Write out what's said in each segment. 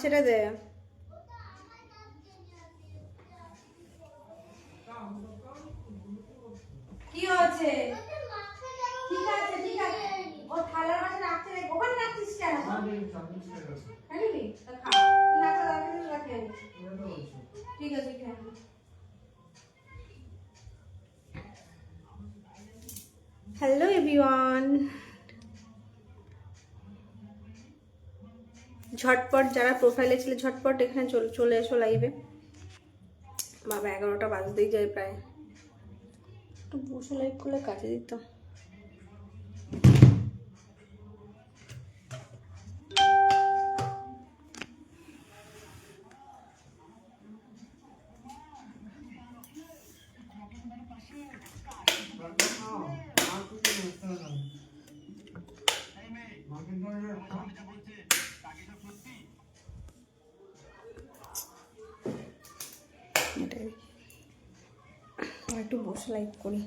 ছেড়ে দে। কি হচ্ছে? ঠিক আছে ঠিক আছে, ও থালার মাঝে রাখতে রে, ওখানে রাখছিস কেন? খাবি? তা খা, না খা রাখি আমি। ঠিক আছে খা। হ্যালো এভরিওয়ান, ঝটপট যারা প্রোফাইলে ছিল ঝটপট এখানে চলে এসো লাইভে। বাবা 11টা বাজতেই যায় প্রায়, একটু বসে লাইভ করলে কাজে দিত। একটু বসে লাইভ করি।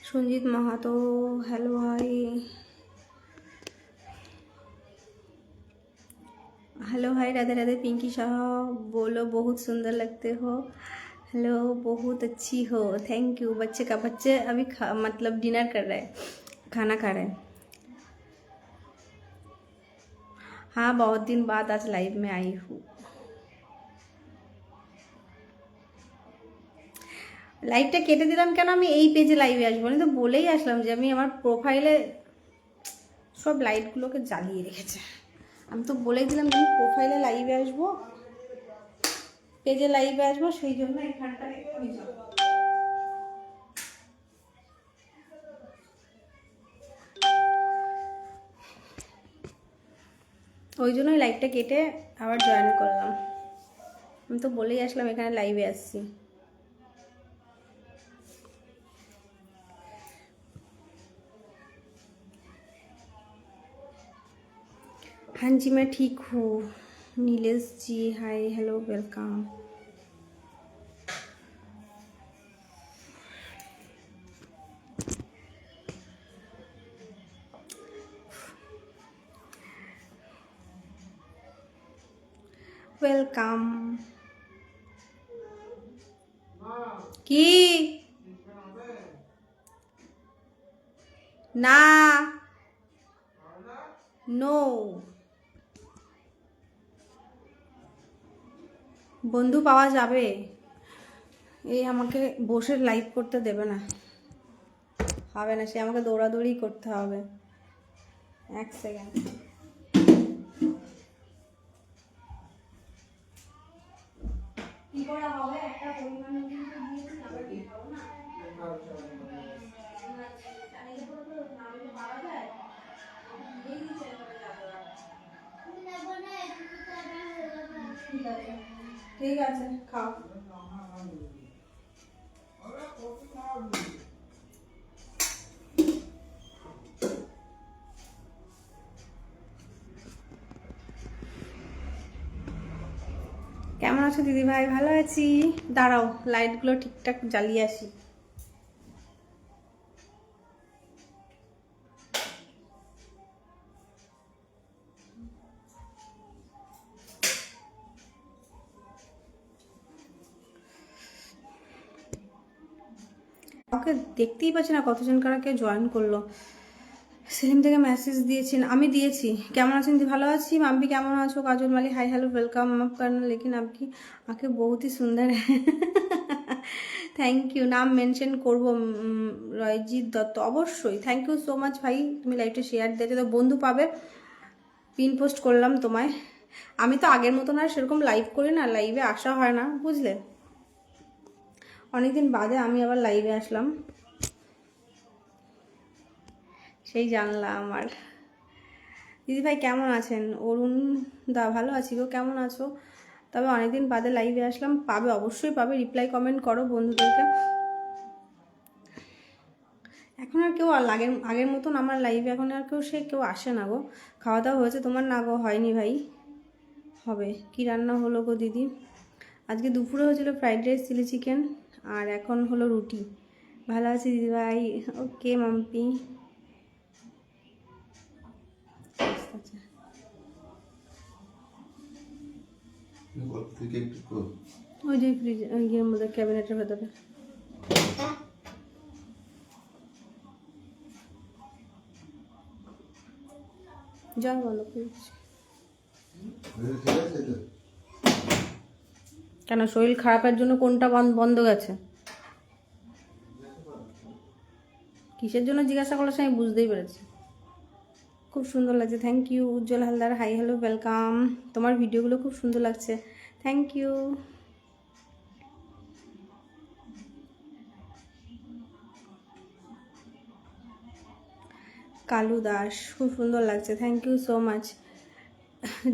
সঞ্জিত মাহাতো, हेलो भाई, हेलो भाई, राधे राधे। पिंकी शाह, बोलो बहुत सुंदर लगते हो। हेलो, बहुत अच्छी हो, थैंक यू। बच्चे अभी मतलब डिनर कर रहे हैं, खाना खा रहे हैं। हाँ, बहुत दिन बाद आज लाइव में आई हूँ। লাইভটা কেটে দিলাম কেন? আমি এই পেজে লাইভে আসবো, আমি তো বলেই আসলাম যে আমি আমার প্রোফাইলে সব লাইটগুলোকে জ্বালিয়ে রেখেছে। আমি তো বলেই দিলাম যে আমি প্রোফাইলে লাইভে আসবো, পেজে লাইভে আসবো, সেই জন্য এখানটা ওই জন্যই লাইভটা কেটে আবার জয়েন করলাম। আমি তো বলেই আসলাম এখানে লাইভে আসছি। हाँ जी मैं ठीक हूँ। नीलेश जी हाय, हेलो, वेलकम। वेलकम। কি না, নো, বন্ধু পাওয়া যাবে, এই আমাকে বসে লাইভ করতে দেবে না, হবে না, সে আমাকে দৌড়াদৌড়ি করতে হবে। এক সেকেন্ড, কি করে হবে? একটা পরিমাণ আবার কি হবে না, ঠিক আছে খাও। কেমন আছো দিদি ভাই? ভালো আছি। দাঁড়াও, লাইটগুলো ঠিকঠাক জ্বালিয়ে আসি। ওকে দেখতেই পাচ্ছি না কতজন কারাকে জয়েন করলো। সেলিম থেকে মেসেজ দিয়েছেন, আমি দিয়েছি। কেমন আছেন? ভালো আছি। মাম্পি কেমন আছো? কাজল মালি হাই, হ্যালো, वेलकम। माफ करना लेकिन आपकी आंखें बहुत ही सुंदर है। Thank you. নাম মেনশন করব, রয়জিৎ দত্ত, অবশ্যই। থ্যাংক ইউ সো মাচ ভাই, তুমি লাইভটা শেয়ার দিয়েছো তো বন্ধু পাবে। পিন পোস্ট করলাম তোমায়। আমি তো আগের মতন আর সেরকম লাইভ করি না, লাইভে আসা হয় না, বুঝলে। অনেকদিন বাদে আমি আবার লাইভে আসলাম, সেই জানলাম। আর দিদি ভাই কেমন আছেন? অরুণ দা, ভালো আছি গো, কেমন আছো? তবে অনেকদিন বাদে লাইভে আসলাম, পাবে, অবশ্যই পাবে, রিপ্লাই কমেন্ট করো বন্ধুদেরকে। এখন আর কেউ আগের মতন আমার লাইভে এখন আর কেউ আসে না গো। খাওয়া দাওয়া হয়েছে তোমার? না গো, হয়নি ভাই, হবে। কি রান্না হলো গো দিদি? আজকে দুপুরে হয়েছিল ফ্রাইড রাইস চিলি চিকেন, আর এখন হলো রুটি। ভালো আছি দিদিভাই। ওকে মাম্পি। আচ্ছা ওই যে ফ্রিজ ইয়ের মধ্যে ক্যাবিনেটের ভেতরে। জল বন্ধ করছি কেন? শরীর খারাপের জন্য কোনটা বন্ধ গেছে? কিসের জন্য জিজ্ঞাসা করলে আমি বুঝতেই পেরেছি। খুব সুন্দর লাগছে, thank you. Ujjwal Haldar hi hello welcome. তোমার ভিডিওগুলো খুব সুন্দর লাগছে, থ্যাংক ইউ। কালু দাস খুব সুন্দর লাগছে, থ্যাংক ইউ সো মাচ।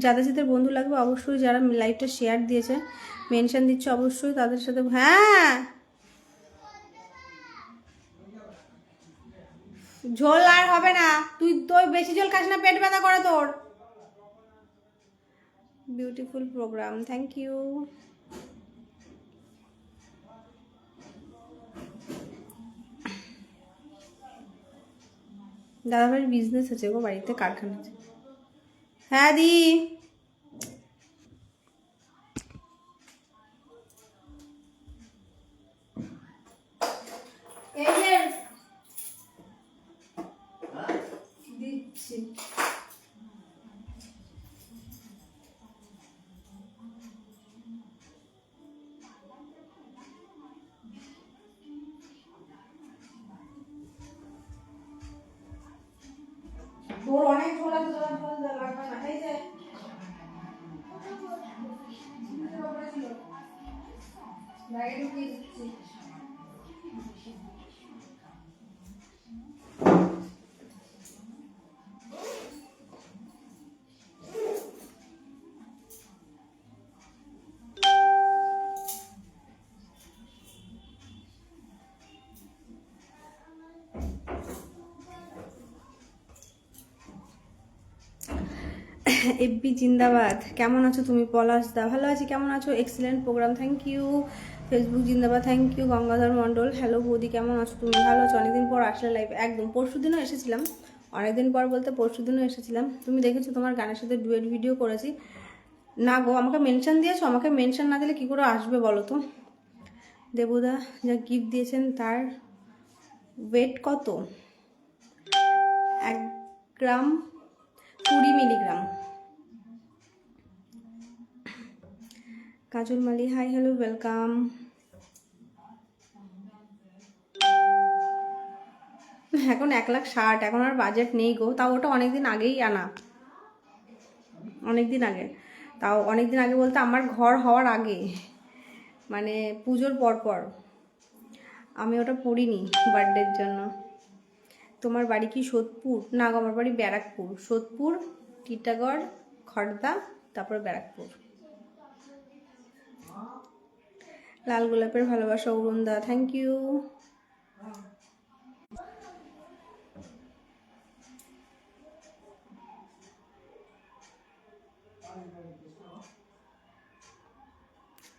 যাদের সাথে বন্ধু লাগবে অবশ্যই, যারা লাইভটা শেয়ার দিয়েছে মেনশন দিচ্ছে অবশ্যই তাদের সাথে। হ্যাঁ ঝোল আর হবে না, তুই বেশি ঝোল খাস না, পেট ব্যথা করে তোর। Beautiful program, thank you. দাদাভাইয়ের বিজনেস আছে গো, বাড়িতে কারখানা আছে। হ্যাঁ দি দিচ্ছি। তোর অনেক ঝোল আছে, তোর ঝোল লাগবে না। এই যে ব্যাগে ঢুকিয়ে দিচ্ছি। এফবি জিন্দাবাদ, কেমন আছো তুমি? পলাশ দা ভালো আছি, কেমন আছো? Excellent programme, thank you. Facebook জিন্দাবাদ, thank you. Gangadhar Mondal hello বৌদি, কেমন আছো তুমি? ভালো আছো? অনেকদিন পর আসলে লাইভ, একদম পরশু দিনও এসেছিলাম। অনেকদিন পর বলতে পরশু দিনও এসেছিলাম। তুমি দেখেছো তোমার গানের সাথে ডুয়েট ভিডিও করেছি। না গো, আমাকে মেনশন দিয়েছো, আমাকে মেনশন না দিলে কী করে আসবে বলো তো? দেবুদা যা গিফট দিয়েছেন তার ওয়েট কত? 1 গ্রাম 20 মিলিগ্রাম। কাজল মালি হাই হ্যালো ওয়েলকাম। এখন 1,60,000, এখন আর বাজেট নেই গো। তাও ওটা অনেকদিন আগেই আনা, অনেকদিন আগে। তাও অনেকদিন আগে বলতে আমার ঘর হওয়ার আগে, মানে পুজোর পরপর। আমি ওটা পরিনি বার্থডের জন্য। তোমার বাড়ি কি সোদপুর? না গো, আমার বাড়ি ব্যারাকপুর। সোদপুর, টিটাগড়, খড়দা, তারপর ব্যারাকপুর। লাল গোলাপের ভালোবাসা অরুণদা, থ্যাংক ইউ।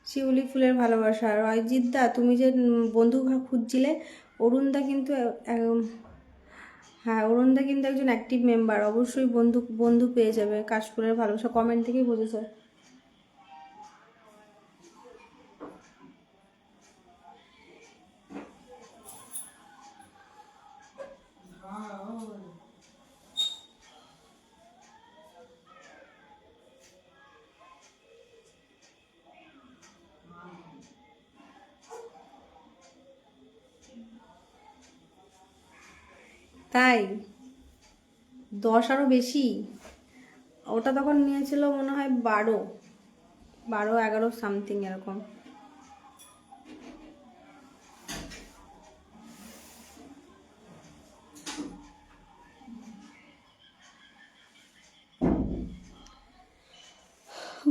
শিউলি ফুলের ভালোবাসা। রয়জিৎ দা, তুমি যে বন্ধু খুঁজছিলে, অরুণদা কিন্তু হ্যাঁ, অরুণদা কিন্তু একজন অ্যাক্টিভ মেম্বার। অবশ্যই বন্ধু পেয়ে যাবে। কাশফুলের ভালোবাসা কমেন্ট থেকেই বুঝেছে। তাই 10 আরও বেশি। ওটা তখন নিয়েছিল মনে হয় 12, 11 সামথিং এরকম।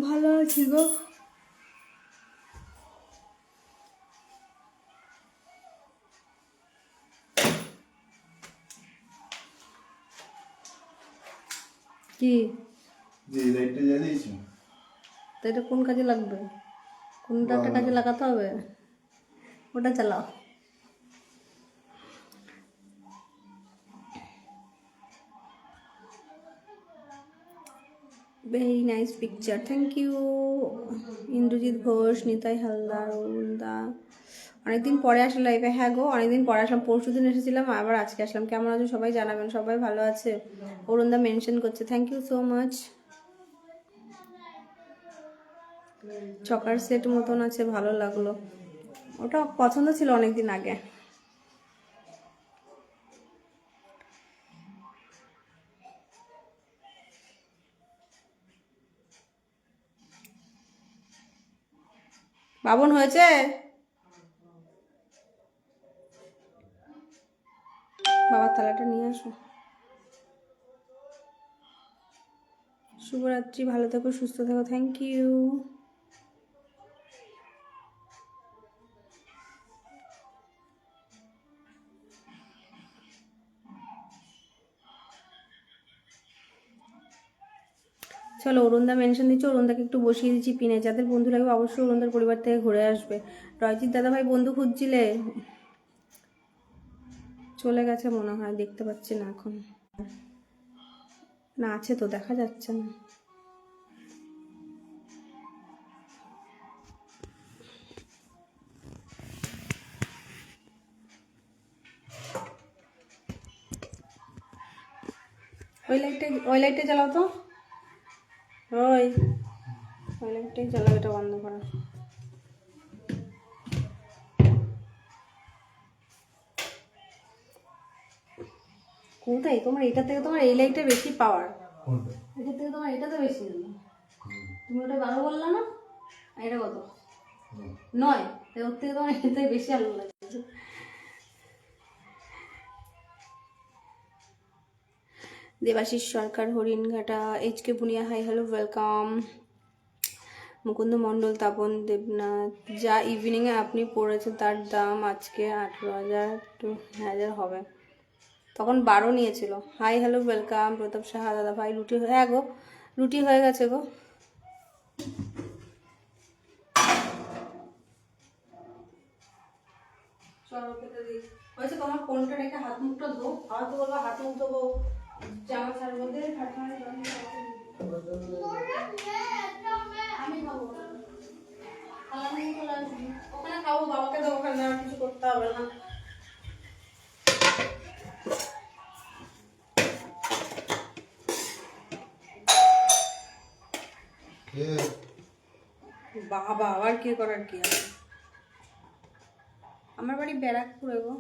ভালো আছি গো। কি যে লাইটটা জ্বালিয়েছি, তো এটা কোন কাজে লাগবে? কোনটা একটা কাজে লাগাতে হবে, ওটা চালাও। Very nice picture, thank you. Indrajit Ghosh, Nitai Haldar, অরুণদা, অনেকদিন পরে আসলে লাইভে। হ্যাঁ গো, অনেকদিন পরে আসলাম, পরশু দিন এসেছিলাম, আবার আজকে আসলাম। কেমন আছো সবাই জানাবেন, সবাই ভালো আছে। অরুণদা মেনশন করছে, থ্যাংক ইউ সো মাচ। চকার সেট মতন আছে, ভালো লাগলো, ওটা পছন্দ ছিল অনেকদিন আগে। বাবন হয়েছে, বাবার থালাটা নিয়ে আসো। শুভরাত্রি, ভালো থেকো, সুস্থ থেকো, থ্যাংক ইউ। চলো, অরুণদা মেনশন দিচ্ছে, অরুণদাকে একটু বসিয়ে দিচ্ছি পিনে। যাদের বন্ধু লাগবে অবশ্যই অরুণদার পরিবার থেকে ঘুরে আসবে। রয়জিৎ দাদা ভাই বন্ধু খুঁজছিলে, চলে গেছে মনে হয়, দেখতে পাচ্ছি না এখন। না আছে তো, দেখা যাচ্ছে না। ওই লাইটটা জ্বালাও তো, ওই লাইটটাই জ্বালাও, এটা বন্ধ করো। কোথায় তোমার এটা থেকে, তোমার এই লাইটটা বেশি পাওয়ার, এটা থেকে তোমার এটা তো বেশি। তুমি ওটা 12 বললা না, এটা কত 9, ওর থেকে তোমার এটাই বেশি আলো লাগছে। দেবাশিস সরকার, হরিণঘাটা, এইচকে বুনিয়া, হাই হ্যালো ওয়েলকাম। মুকুন্দ মণ্ডল, তাপন দেবনাথ, যা ইভিনিংয়ে আপনি পড়েছেন তার দাম আজকে 18,000 টু 1,000 হবে, তখন 12 নিয়েছিল। হাই হ্যালো ওয়েলকাম প্রতাপ সাহা, দাদা ভাই রুটি, হ্যাঁ গো রুটি হয়ে গেছে গো। হয়েছে, তোমার ফোনটা রেখে হাত মুখটা ধো, আর তো বলবো হাত মুখ ধোবো, জামা ছাড়ার মধ্যে আমি খাবো, ওখানে খাবো, বাবাকে দেবো, ওখানে আর কিছু করতে হবে না। বাবা আবার কি করার কি আছে, আমার বাড়ি ব্যারাকপুরে গো।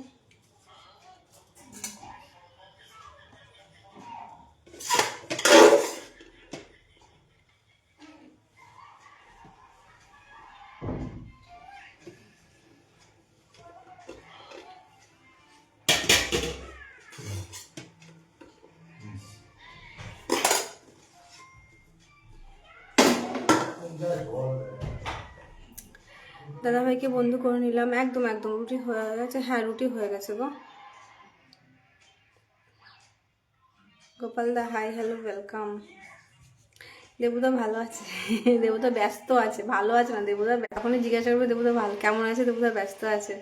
দাদাভাইকে বন্ধু করে নিলাম, একদম একদম। রুটি হয়ে গেছে, হ্যাঁ রুটি হয়ে গেছে গো। গোপাল দা, হাই হ্যালো ওয়েলকাম। দেবুদা ভালো আছে, দেবুদা ব্যস্ত আছে, ভালো আছে না দেবুদা, এখনই জিজ্ঞাসা করবে দেবুদা ভালো কেমন আছে, দেবুদা ব্যস্ত আছে।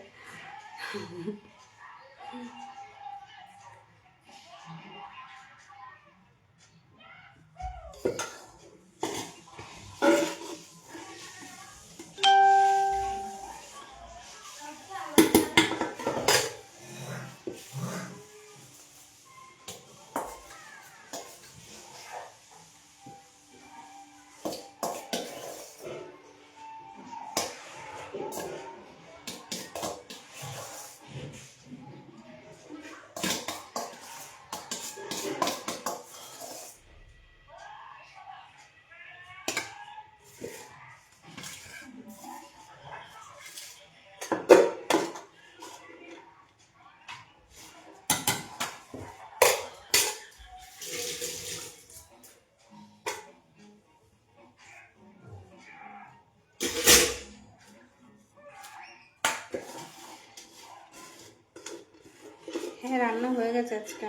হ্যাঁ রান্না হয়ে গেছে আজকে।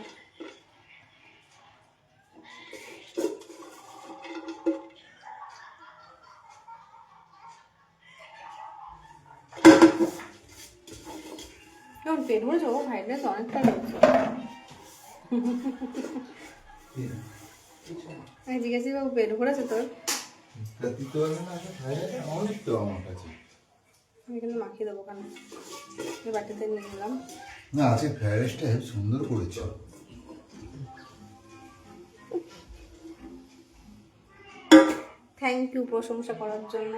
আমার পেট ভরেছে, ও ফ্রাইড রাইস অনেকটা রয়েছে। আমি জিজ্ঞাসা বাবু পেট ভরেছে তোর? আমি কিন্তু মাখিয়ে দেবো কেন, বাটিতে নিয়ে নিলাম। না আজকে ফ্রাইড রাইসটা সুন্দর করেছ। থ্যাংক ইউ প্রশংসা করার জন্য।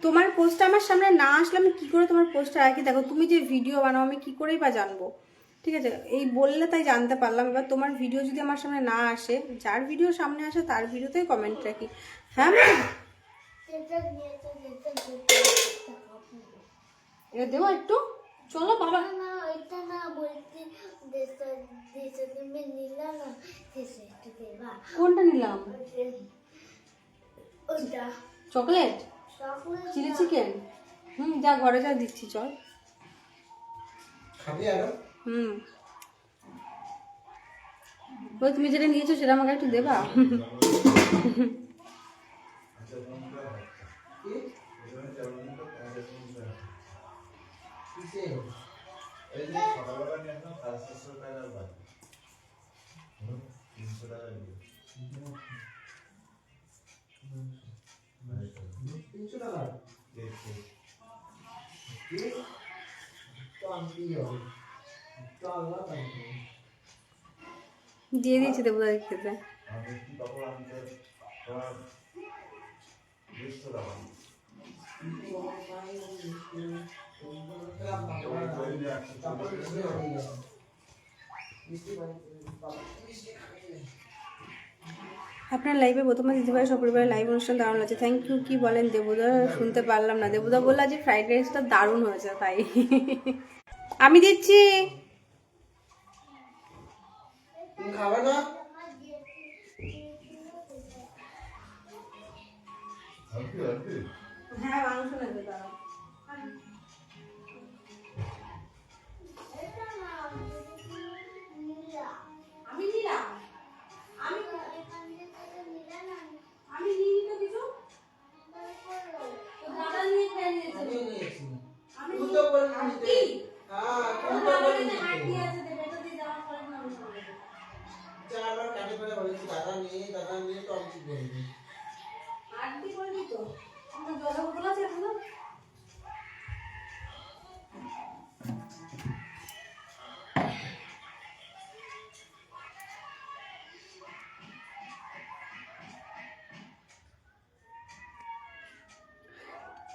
তোমার পোস্টটা আমার সামনে না আসলে আমি কী করে তোমার পোস্টটা রাখি? দেখো তুমি যে ভিডিও বানাও আমি কী করেই বা জানবো? ঠিক আছে, এই বললে তাই জানতে পারলাম। এবার তোমার ভিডিও যদি আমার সামনে না আসে, যার ভিডিও সামনে আসে তার ভিডিওতেই কমেন্ট রাখি। হ্যাঁ এটা দেবো একটু, চলো বাবা। কোনটা নিলাম? Chocolate, chilli chicken? যা ঘরে যা দিচ্ছি, চল। ওই তুমি যেটা নিয়েছো সেটা আমাকে একটু দেবা? দিয়ে দিয়েছি দেবদাকে খেতে। আপনার লাইভে প্রথমে দিদিভাই সপরিবারের লাইভ অনুষ্ঠান দারুণ লাগছে। Thank you. কি বলেন দেবুদা? শুনতে পারলাম না। দেবুদা বললো যে ফ্রাইড রাইসটা দারুণ হয়েছে, তাই আমি দিচ্ছি। খাবে না? হ্যাঁ মাংস নেবে দাঁড়াও। আমি নিলাম, আমি নিই তো কিছু। দাদা নিয়ে খেয়ে নিয়েছে। আমি তুই তো বললি নিতে। হ্যাঁ, তুই তো বললি নিতে। হাঁটি আছে, বেটা দিয়ে যাওয়ার পরে মাংস নেবে। চারবার কাটে পড়ে বলেছি দাদা নিয়ে তো আমি কি বলবি? হাঁটি করবি তো? আমার জলের বোতল আছে এখনো?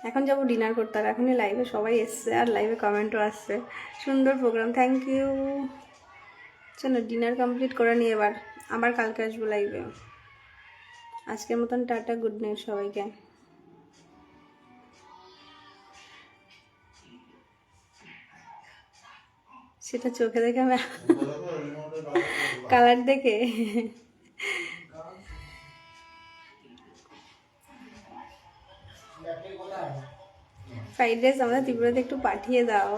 এখন যাবো ডিনার করতে, আর এখনই লাইভে সবাই এসছে আর লাইভে কমেন্টও আসছে। সুন্দর প্রোগ্রাম, থ্যাংক ইউ। চলো ডিনার কমপ্লিট করে নিয়ে এবার আবার কালকে আসবো লাইভে। আজকের মতন টাটা, গুড নাইট সবাইকে। সেটা চোখে দেখে আমি কালার দেখে ফ্রাইড রাইস আমাদের ত্রিপুরাতে একটু পাঠিয়ে দাও।